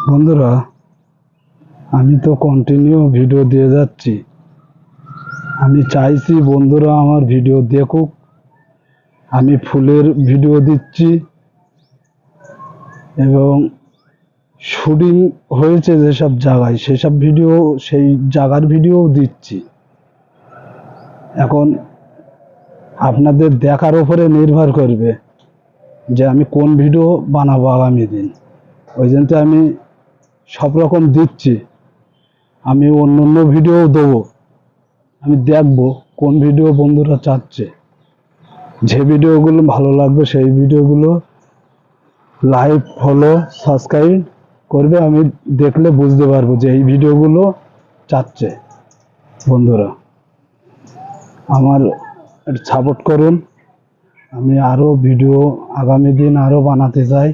বন্ধুরা, আমি তো কন্টিনিউ ভিডিও দিয়ে যাচ্ছি। আমি চাইছি বন্ধুরা আমার ভিডিও দেখুক। আমি ফুলের ভিডিও দিচ্ছি এবং শুটিং হয়েছে যেসব জায়গায় সেসব ভিডিও, সেই জায়গার ভিডিও দিচ্ছি। এখন আপনাদের দেখার উপরে নির্ভর করবে যে আমি কোন ভিডিও বানাবো আগামী দিন। ওই জন্য আমি সব রকম দিচ্ছি। আমি অন্য ভিডিও দেবো। আমি দেখবো কোন ভিডিও বন্ধুরা চাচ্ছে। যে ভিডিওগুলো ভালো লাগবে সেই ভিডিওগুলো লাইক, ফলো, সাবস্ক্রাইব করবে। আমি দেখলে বুঝতে পারবো যে এই ভিডিওগুলো চাচ্ছে বন্ধুরা। আমার সাপোর্ট করুন। আমি আরও ভিডিও আগামী দিন আরও বানাতে চাই।